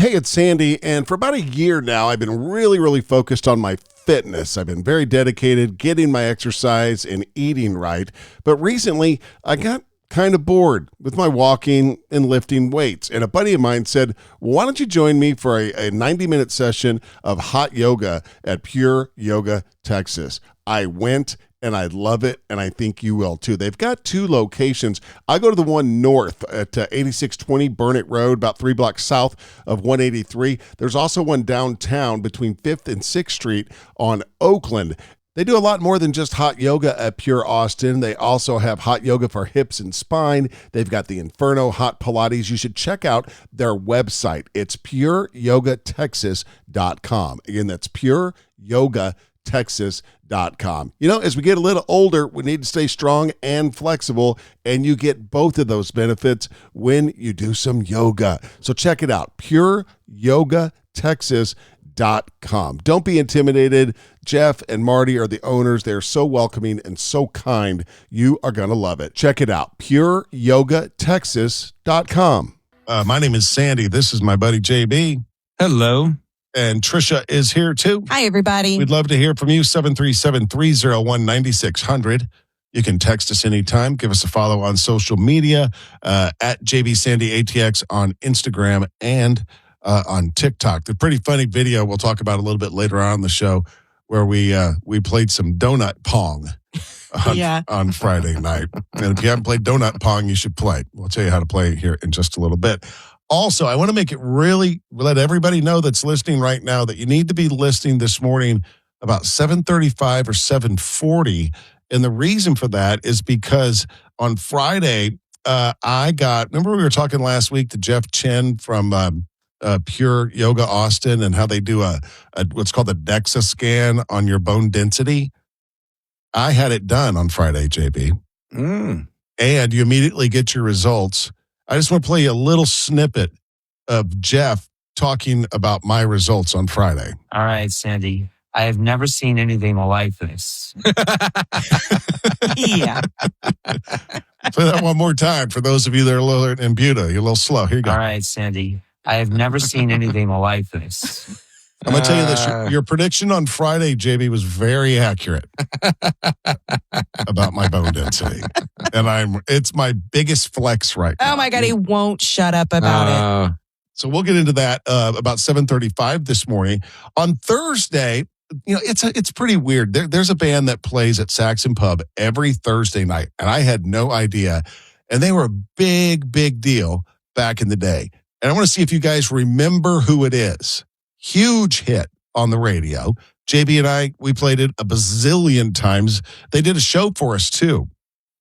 Hey, it's Sandy, and for about a year now, I've been really focused on my fitness. I've been very dedicated, getting my exercise and eating right. But recently, I got kind of bored with my walking and lifting weights. And a buddy of mine said, well, why don't you join me for a 90-minute session of hot yoga at Pure Yoga, Texas? I went and I love it, and I think you will too. They've got 2 locations. I go to the one north at 8620 Burnett Road, about 3 blocks south of 183. There's also one downtown between 5th and 6th Street on Oakland. They do a lot more than just hot yoga at Pure Austin. They also have hot yoga for hips and spine. They've got the Inferno Hot Pilates. You should check out their website. It's pureyogatexas.com. Again, that's pureyogatexas.com. You know, as we get a little older, we need to stay strong and flexible, and you get both of those benefits when you do some yoga. So check it out, pureyogatexas.com. Don't be intimidated. Jeff and Marty are the owners. They're so welcoming and so kind. You are going to love it. Check it out, pureyogatexas.com. My name is Sandy. This is my buddy JB. Hello. And Tricia is here too. Hi, everybody. We'd love to hear from you, 737-301-9600. You can text us anytime. Give us a follow on social media, at JBSandyATX on Instagram and on TikTok. The pretty funny video we'll talk about a little bit later on in the show where we played some donut pong on Friday night. And if you haven't played donut pong, you should play. We'll tell you how to play here in just a little bit. Also, I want to make it let everybody know that's listening right now that you need to be listening this morning about 7:35 or 7:40. And the reason for that is because on Friday, remember we were talking last week to Jeff Chen from Pure Yoga Austin and how they do a what's called a DEXA scan on your bone density. I had it done on Friday, JB. And you immediately get your results. I just want to play you a little snippet of Jeff talking about my results on Friday. All right, Sandy. I have never seen anything like this. Yeah. Play that one more time for those of you that are a little in Buda. You're a little slow. Here you go. All right, Sandy. I have never seen anything like this. I'm going to tell you this. Your prediction on Friday, JB, was very accurate about my bone density. And it's my biggest flex right now. Oh, my God. He won't shut up about it. So we'll get into that about 7:35 this morning. On Thursday, you know, it's pretty weird. There's a band that plays at Saxon Pub every Thursday night, and I had no idea. And they were a big deal back in the day. And I want to see if you guys remember who it is. Huge hit on the radio. JB and I, we played it a bazillion times. They did a show for us too.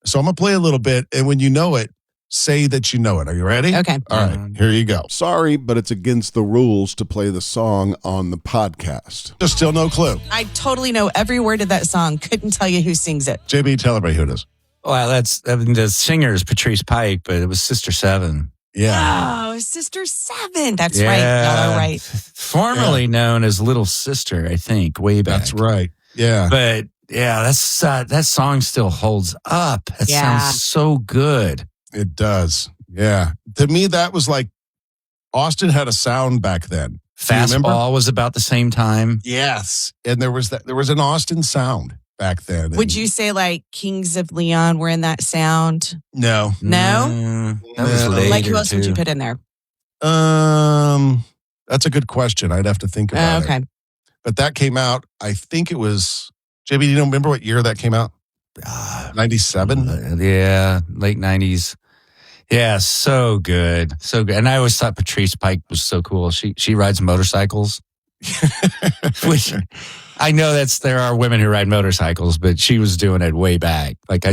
So I'm going to play a little bit, and when you know it, say that you know it. Are you ready? Okay. All right, here you go. Sorry, but it's against the rules to play the song on the podcast. There's still no clue. I totally know every word of that song. Couldn't tell you who sings it. JB, tell everybody who it is. Well, the singer is Patrice Pike, but it was Sister Seven. Yeah. Oh, Sister Seven. That's right. Y'all are right. Formerly known as Little Sister, I think, way back. That's right. Yeah. But yeah, that song still holds up. It sounds so good. It does. Yeah. To me, that was like Austin had a sound back then. Fastball was about the same time. Yes. And there was an Austin sound back then. Would you say like Kings of Leon were in that sound? No. No? That was later, Like who else too. would you put in there? That's a good question. I'd have to think about Okay. it. But that came out, I think it was, JB, do you remember what year that came out? 97? Yeah, late 90s. Yeah, so good. So good. And I always thought Patrice Pike was so cool. She rides motorcycles. Which I know there are women who ride motorcycles, but she was doing it way back. Like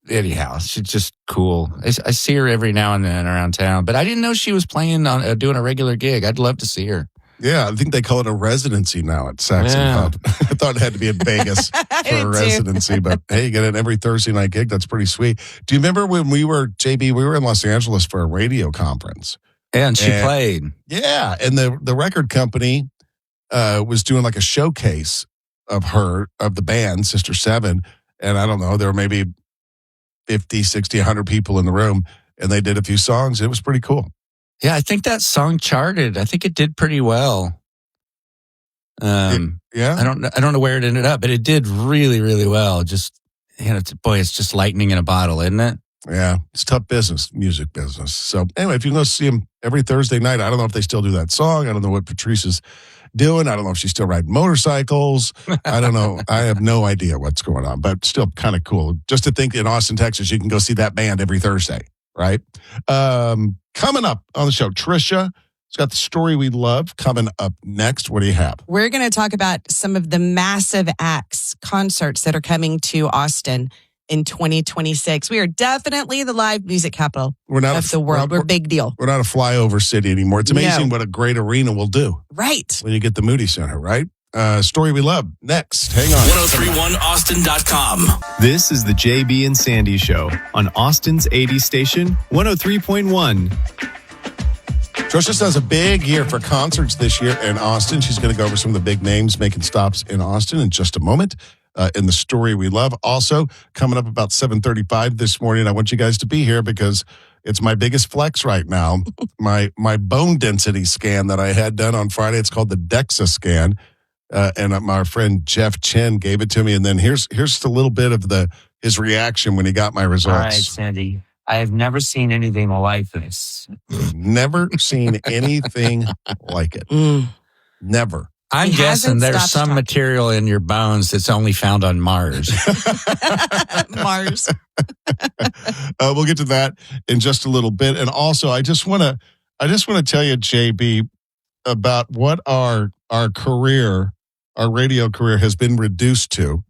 anyhow, she's just cool. I see her every now and then around town, but I didn't know she was playing on doing a regular gig. I'd love to see her. Yeah, I think they call it a residency now at Saxon Pub. I thought it had to be in Vegas for a residency, but hey, you get an every Thursday night gig. That's pretty sweet. Do you remember when JB, we were in Los Angeles for a radio conference? Yeah, and she played. Yeah, and the record company was doing like a showcase of the band, Sister Seven, and I don't know, there were maybe 50, 60, 100 people in the room, and they did a few songs. It was pretty cool. Yeah, I think that song charted. I think it did pretty well. Yeah. I don't know where it ended up, but it did really, really well. Just, it's just lightning in a bottle, isn't it? Yeah, it's tough business, music business. So anyway, if you can go see them every Thursday night, I don't know if they still do that song. I don't know what Patrice's doing. I don't know if she's still riding motorcycles. I don't know. I have no idea what's going on, but still kind of cool. Just to think in Austin, Texas, you can go see that band every Thursday, right? Coming up on the show, Tricia. It's got the story we love coming up next. What do you have? We're going to talk about some of the massive acts, concerts that are coming to Austin in 2026. We are definitely the live music capital of the world. We're a big deal. We're not a flyover city anymore. It's amazing what a great arena will do. Right. When you get the Moody Center, right? Story we love. Next. Hang on. 1031austin.com. This is the JB and Sandy Show on Austin's 80 station, 103.1. Tricia has a big year for concerts this year in Austin. She's going to go over some of the big names making stops in Austin in just a moment. In the story we love. Also, coming up about 7:35 this morning, I want you guys to be here because it's my biggest flex right now. my bone density scan that I had done on Friday. It's called the DEXA scan. And my friend Jeff Chen gave it to me. And then here's a little bit of his reaction when he got my results. All right, Sandy. I have never seen anything like this. Never seen anything like it. Never. I'm guessing there's some material in your bones that's only found on Mars. Mars. We'll get to that in just a little bit. And also, I just want to tell you, JB, about what our career, our radio career has been reduced to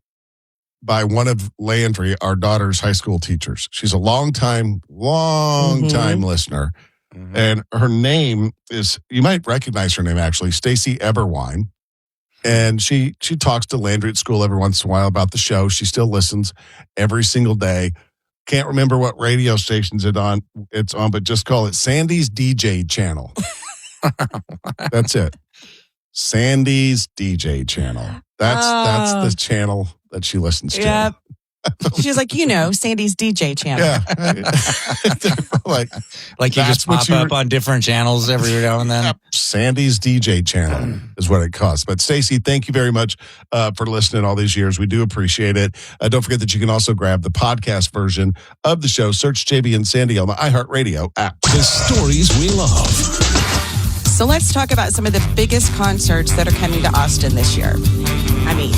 by one of Landry, our daughter's high school teachers. She's a long time listener. Mm-hmm. And her name is, you might recognize her name actually, Stacy Eberwine. And she talks to Landry at school every once in a while about the show. She still listens every single day. Can't remember what radio stations it's on, but just call it Sandy's DJ channel. That's it. Sandy's DJ channel. That's the channel that she listens to. Yep. She's like, Sandy's DJ channel. Yeah. like you just pop up on different channels every now and then. Sandy's DJ channel is what it costs. But Stacey, thank you very much for listening all these years. We do appreciate it. Don't forget that you can also grab the podcast version of the show. Search JB and Sandy on the iHeartRadio app. The stories we love. So let's talk about some of the biggest concerts that are coming to Austin this year. I mean,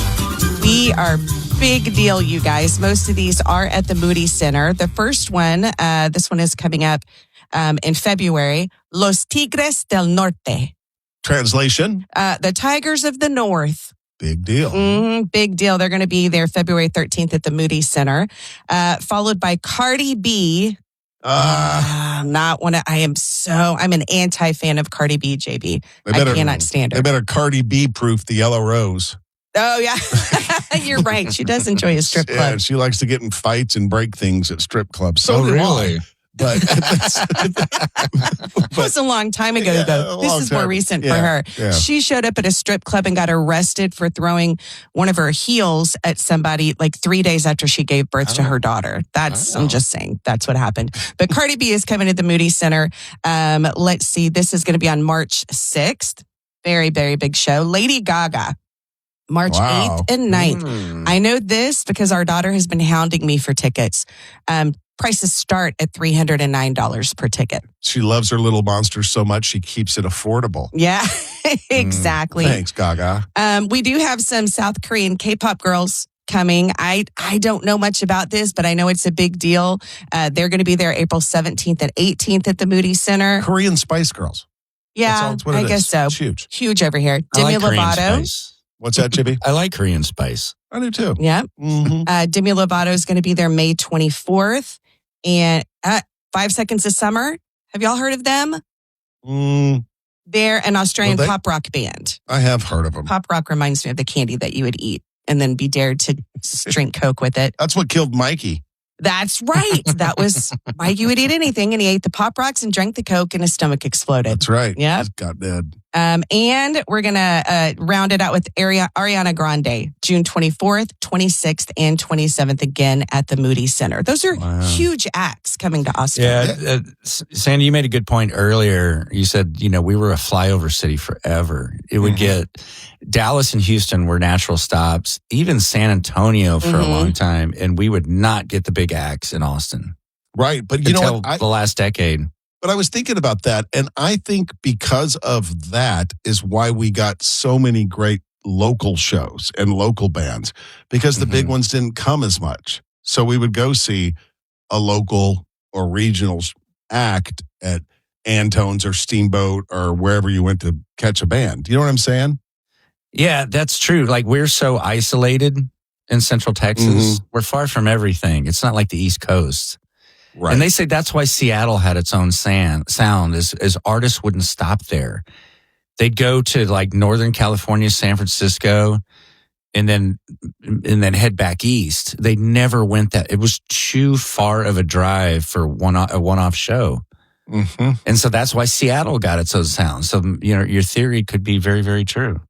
we are big deal, you guys. Most of these are at the Moody Center. The first one, this one is coming up in February. Los Tigres del Norte. Translation? The Tigers of the North. Big deal. Big deal. They're going to be there February 13th at the Moody Center. Followed by Cardi B. I'm an anti-fan of Cardi B, JB. I cannot stand her. They better Cardi B proof the Yellow Rose. Oh, yeah. You're right. She does enjoy a strip club. Yeah, she likes to get in fights and break things at strip clubs. So really? But that was a long time ago, though. This is more recent for her. Yeah. She showed up at a strip club and got arrested for throwing one of her heels at somebody like 3 days after she gave birth to her daughter. I'm just saying, that's what happened. But Cardi B is coming to the Moody Center. Let's see. This is going to be on March 6th. Very, very big show. Lady Gaga. March 8th and 9th. I know this because our daughter has been hounding me for tickets. Prices start at $309 per ticket. She loves her little monsters so much, she keeps it affordable. Yeah, exactly. Thanks, Gaga. We do have some South Korean K-pop girls coming. I don't know much about this, but I know it's a big deal. They're going to be there April 17th and 18th at the Moody Center. Korean Spice Girls. Yeah, I guess so. It's huge. Huge over here. Demi Lovato. What's that, Jimmy? I like Korean spice. I do too. Yeah. Demi Lovato is going to be there May 24th. And 5 Seconds of Summer. Have y'all heard of them? They're an Australian pop rock band. I have heard of them. Pop rock reminds me of the candy that you would eat and then be dared to drink Coke with it. That's what killed Mikey. That's right. That was why you would eat anything. And he ate the Pop Rocks and drank the Coke and his stomach exploded. That's right. Yep. Just got dead. And we're going to round it out with Ariana Grande, June 24th, 26th, and 27th again at the Moody Center. Those are huge acts coming to Austin. Yeah. Sandy, you made a good point earlier. You said, we were a flyover city forever. It would get Dallas and Houston were natural stops, even San Antonio for a long time. And we would not get the big acts in Austin. Right. But until the last decade. But I was thinking about that, and I think because of that is why we got so many great local shows and local bands, because the big ones didn't come as much. So we would go see a local or regional act at Antone's or Steamboat or wherever you went to catch a band. You know what I'm saying? Yeah, that's true. Like, we're so isolated in Central Texas. We're far from everything. It's not like the East Coast. Right. And they say that's why Seattle had its own sound is artists wouldn't stop there. They'd go to like Northern California, San Francisco, and then head back east. They never went that. It was too far of a drive for a one-off show. And so that's why Seattle got its own sound. So, your theory could be very, very true.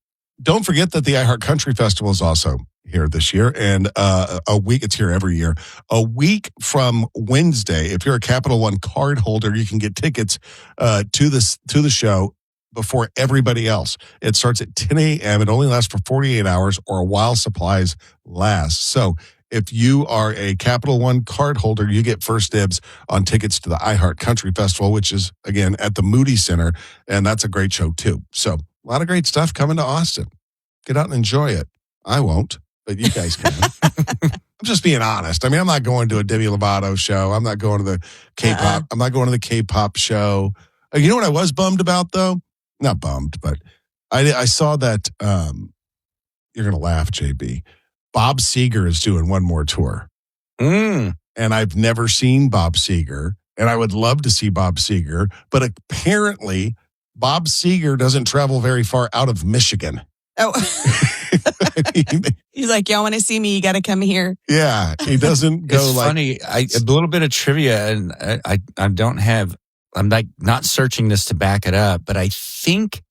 Don't forget that the iHeart Country Festival is also here this year, and it's here every year. A week from Wednesday, if you're a Capital One card holder, you can get tickets to the show before everybody else. It starts at 10 a.m. It only lasts for 48 hours or while supplies last. So if you are a Capital One card holder, you get first dibs on tickets to the iHeart Country Festival, which is, again, at the Moody Center, and that's a great show, too. So a lot of great stuff coming to Austin. Get out and enjoy it. I won't, but you guys can. I'm just being honest. I mean, I'm not going to a Demi Lovato show. I'm not going to the K-pop. I'm not going to the K-pop show. You know what I was bummed about, though? Not bummed, but I saw that, you're going to laugh, JB. Bob Seger is doing one more tour. And I've never seen Bob Seger, and I would love to see Bob Seger, but apparently Bob Seger doesn't travel very far out of Michigan. Oh, he's like, y'all want to see me? You got to come here. Yeah, he doesn't go it's like. Funny. A little bit of trivia, and I don't have. I'm like not searching this to back it up, but I think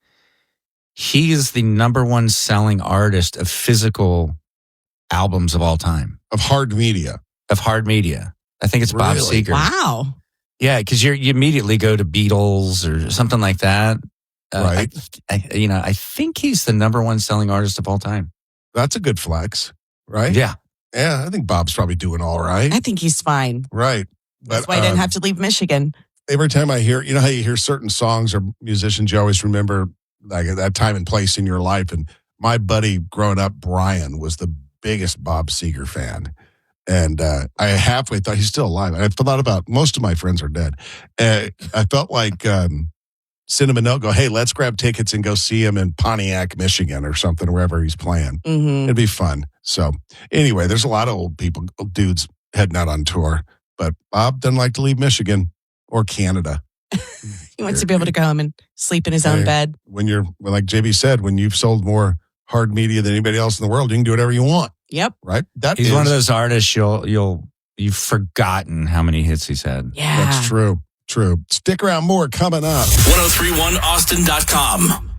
he is the number one selling artist of physical albums of all time. Of hard media. I think it's Bob Really? Seger. Wow. Yeah, because you immediately go to Beatles or something like that. Right. I think he's the number one selling artist of all time. That's a good flex, right? Yeah. Yeah, I think Bob's probably doing all right. I think he's fine. Right. That's why I didn't have to leave Michigan. Every time I hear, how you hear certain songs or musicians, you always remember like that time and place in your life. And my buddy growing up, Brian, was the biggest Bob Seger fan. And I halfway thought he's still alive. I thought about most of my friends are dead. I felt like send him a note, go, hey, let's grab tickets and go see him in Pontiac, Michigan or something, wherever he's playing. It'd be fun. So anyway, there's a lot of old dudes heading out on tour. But Bob doesn't like to leave Michigan or Canada. He wants to be able to go home and sleep in his own bed. Like JB said, when you've sold more hard media than anybody else in the world, you can do whatever you want. Yep. Right? He's one of those artists you've forgotten how many hits he's had. Yeah. That's true. True. Stick around, more coming up. 1031austin.com.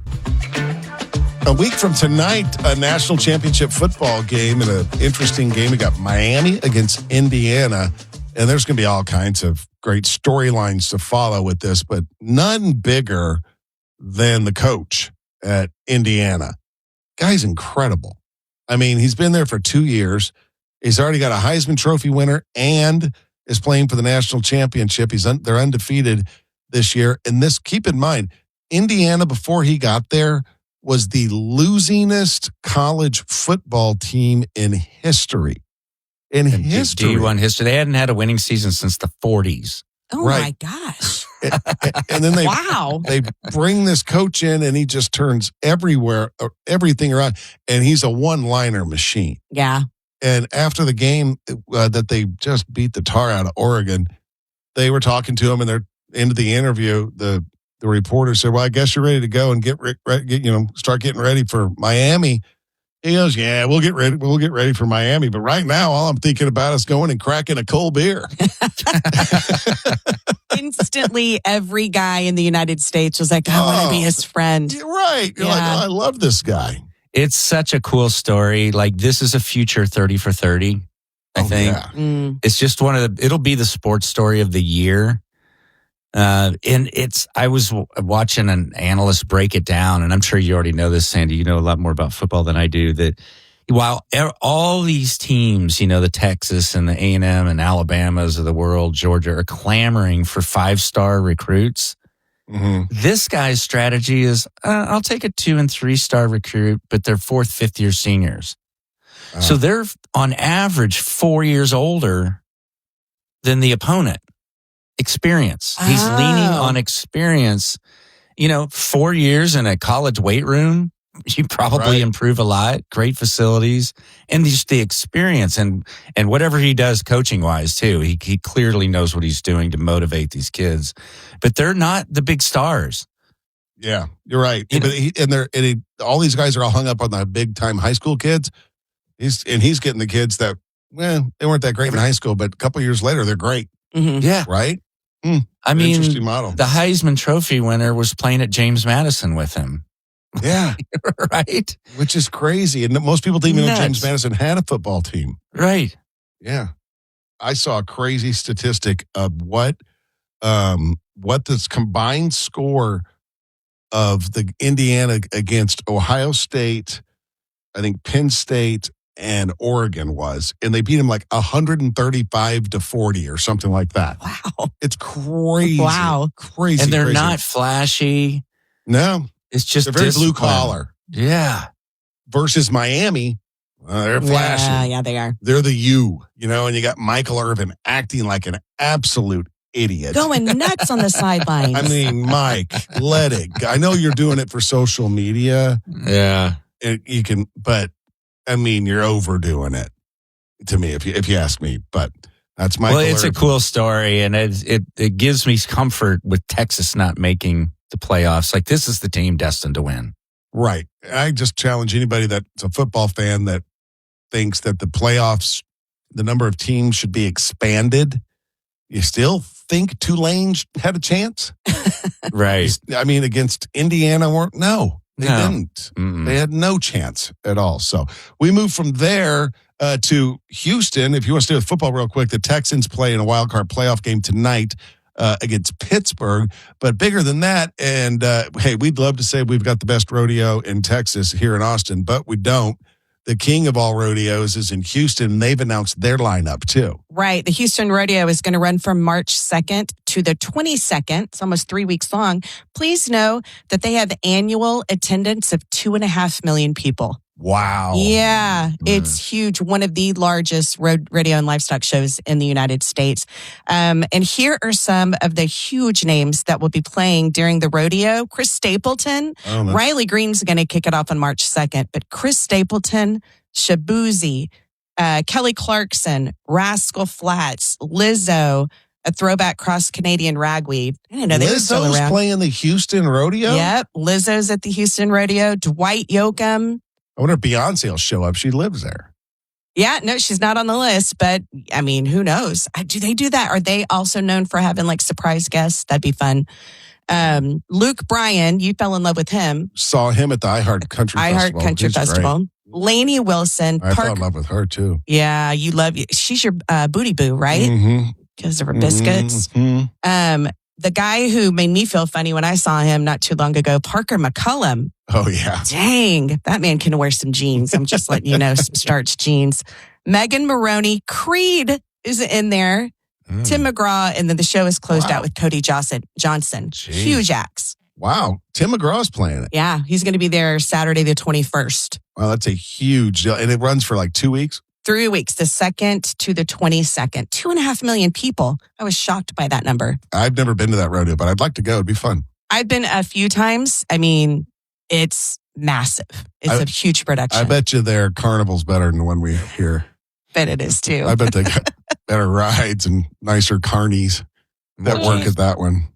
A week from tonight, a national championship football game and an interesting game. We got Miami against Indiana, and there's going to be all kinds of great storylines to follow with this, but none bigger than the coach at Indiana. Guy's incredible. I mean, he's been there for 2 years. He's already got a Heisman Trophy winner and is playing for the national championship. They're undefeated this year. And keep in mind, Indiana, before he got there, was the losingest college football team in history. D1 history. They hadn't had a winning season since the 40s. Oh, my gosh. And then wow. They bring this coach in, and he just turns everything around. And he's a one-liner machine. Yeah. And after the game that they just beat the tar out of Oregon, they were talking to him, and they're into the interview. The reporter said, "Well, I guess you're ready to go and get start getting ready for Miami." He goes, yeah, we'll get ready. We'll get ready for Miami. But right now, all I'm thinking about is going and cracking a cold beer. Instantly, every guy in the United States was like, I want to be his friend. You're right. You're like, oh, I love this guy. It's such a cool story. Like, this is a future 30 for 30, I think. Yeah. It's just it'll be the sports story of the year. And I was watching an analyst break it down, and I'm sure you already know this, Sandy. You know a lot more about football than I do. That while all these teams, the Texas and the A&M and Alabamas of the world, Georgia, are clamoring for 5-star recruits, this guy's strategy is, I'll take a 2- and 3-star recruit, but they're 4th, 5th-year seniors. So they're on average 4 years older than the opponent. Experience. He's leaning on experience. 4 years in a college weight room, you probably improve a lot. Great facilities and just the experience and whatever he does coaching wise too. He clearly knows what he's doing to motivate these kids, but they're not the big stars. Yeah, you're right. All these guys are all hung up on the big time high school kids. He's getting the kids that, they weren't that great in high school, but a couple of years later, they're great. Mm-hmm. Yeah. Right? I mean, interesting model. The Heisman Trophy winner was playing at James Madison with him. Yeah. Right? Which is crazy. And most people didn't even know James Madison had a football team. Right. Yeah. I saw a crazy statistic of what this combined score of the Indiana against Ohio State, I think Penn State, and Oregon was, and they beat him like 135-40 or something like that. Wow. It's crazy. Wow. Crazy. And they're crazy. not flashy. No. It's just they're very discipline. blue collar. Yeah. Versus Miami, they're flashy. Yeah, they are. They're the U, and you got Michael Irvin acting like an absolute idiot. Going nuts on the sidelines. I mean, Mike, let it go. I know you're doing it for social media. Yeah. You can, but I mean, you're overdoing it to me, if you ask me. But that's Michael. Well, it's Irvin. a cool story, and it gives me comfort with Texas not making the playoffs. Like, this is the team destined to win. Right. I just challenge anybody that's a football fan that thinks that the playoffs, the number of teams should be expanded. You still think Tulane had a chance? Right. I mean, against Indiana, no. They didn't. Mm-mm. They had no chance at all. So we move from there to Houston. If you want to stay with football real quick, the Texans play in a wild card playoff game tonight against Pittsburgh. But bigger than that, and hey, we'd love to say we've got the best rodeo in Texas here in Austin, but we don't. The king of all rodeos is in Houston. They've announced their lineup too. Right. The Houston Rodeo is going to run from March 2nd to the 22nd. It's almost 3 weeks long. Please know that they have annual attendance of 2.5 million people. Wow. Yeah, it's huge. One of the largest rodeo and livestock shows in the United States. And here are some of the huge names that will be playing during the rodeo. Chris Stapleton. Riley Green's going to kick it off on March 2nd. But Chris Stapleton, Shabuzi, Kelly Clarkson, Rascal Flatts, Lizzo, a throwback cross-Canadian ragweed. I didn't know they were still Lizzo's around. playing the Houston Rodeo? Yep, Lizzo's at the Houston Rodeo. Dwight Yoakam. I wonder if Beyonce will show up. She lives there. Yeah, no, she's not on the list, but I mean, who knows? Do they do that? Are they also known for having like surprise guests? That'd be fun. Luke Bryan, you fell in love with him. Saw him at the iHeart Country Festival. iHeart Country He's Festival. great. Lainey Wilson. I fell in love with her too. Yeah, she's your booty boo, right? Mm-hmm. Because of her biscuits. Mm-hmm. The guy who made me feel funny when I saw him not too long ago, Parker McCullum. Oh, yeah. Dang, that man can wear some jeans. I'm just letting you know, some starched jeans. Megan Maroney, Creed is in there. Tim McGraw, and then the show is closed out with Cody Johnson. Jeez. Huge acts. Wow. Tim McGraw's playing it. Yeah, he's going to be there Saturday the 21st. Wow, that's a huge deal. And it runs for like 2 weeks? 3 weeks, the 2nd to the 22nd. 2.5 million people. I was shocked by that number. I've never been to that rodeo, but I'd like to go. It'd be fun. I've been a few times. I mean, it's massive. It's a huge production. I bet you their carnival's better than the one we have here. Bet it is too. I bet they got better rides and nicer carnies that work at that one.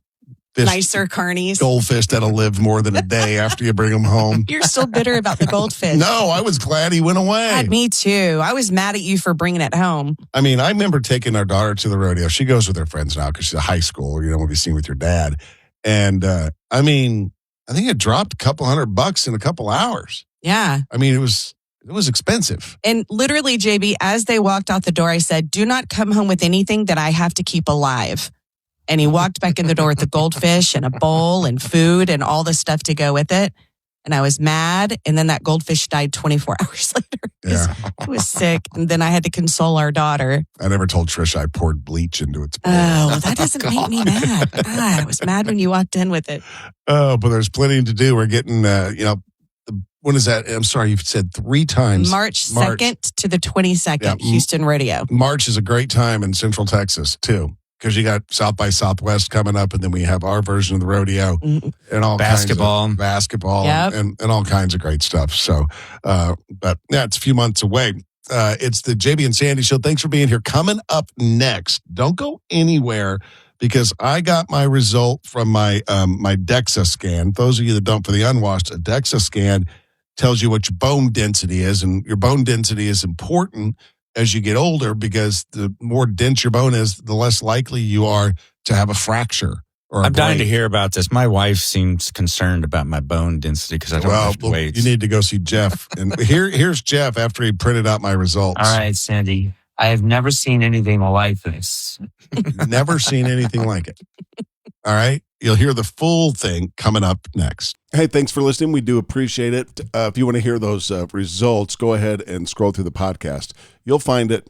nicer carnies. Goldfish that'll live more than a day after you bring them home. You're still bitter about the goldfish. No, I was glad he went away. God, me too. I was mad at you for bringing it home. I mean, I remember taking our daughter to the rodeo. She goes with her friends now because she's a high school. You know, we'll be seen with your dad. And I mean, I think it dropped a couple $100 in a couple hours. Yeah. I mean, it was expensive. And literally, JB, as they walked out the door, I said, do not come home with anything that I have to keep alive. And he walked back in the door with the goldfish and a bowl and food and all the stuff to go with it. And I was mad. And then that goldfish died 24 hours later. Yeah. It was sick. And then I had to console our daughter. I never told Tricia I poured bleach into its bowl. Oh, well, that doesn't make me mad. God, I was mad when you walked in with it. Oh, but there's plenty to do. We're getting, when is that? I'm sorry, you've said 3 times. March 2nd to the 22nd, yeah. Houston Rodeo. March is a great time in Central Texas, too. Because you got South by Southwest coming up, and then we have our version of the rodeo and all basketball, kinds of basketball, yep. and all kinds of great stuff. So, but yeah, it's a few months away. It's the JB and Sandy Show. Thanks for being here. Coming up next, don't go anywhere because I got my result from my my DEXA scan. Those of you that don't, for the unwashed, a DEXA scan tells you what your bone density is, and your bone density is important as you get older, because the more dense your bone is, the less likely you are to have a fracture. I'm dying to hear about this. My wife seems concerned about my bone density because I don't lift weights. You need to go see Jeff. And here's Jeff after he printed out my results. All right, Sandy. I have never seen anything like this. Never seen anything like it. All right. You'll hear the full thing coming up next. Hey, thanks for listening. We do appreciate it. If you want to hear those results, go ahead and scroll through the podcast. You'll find it.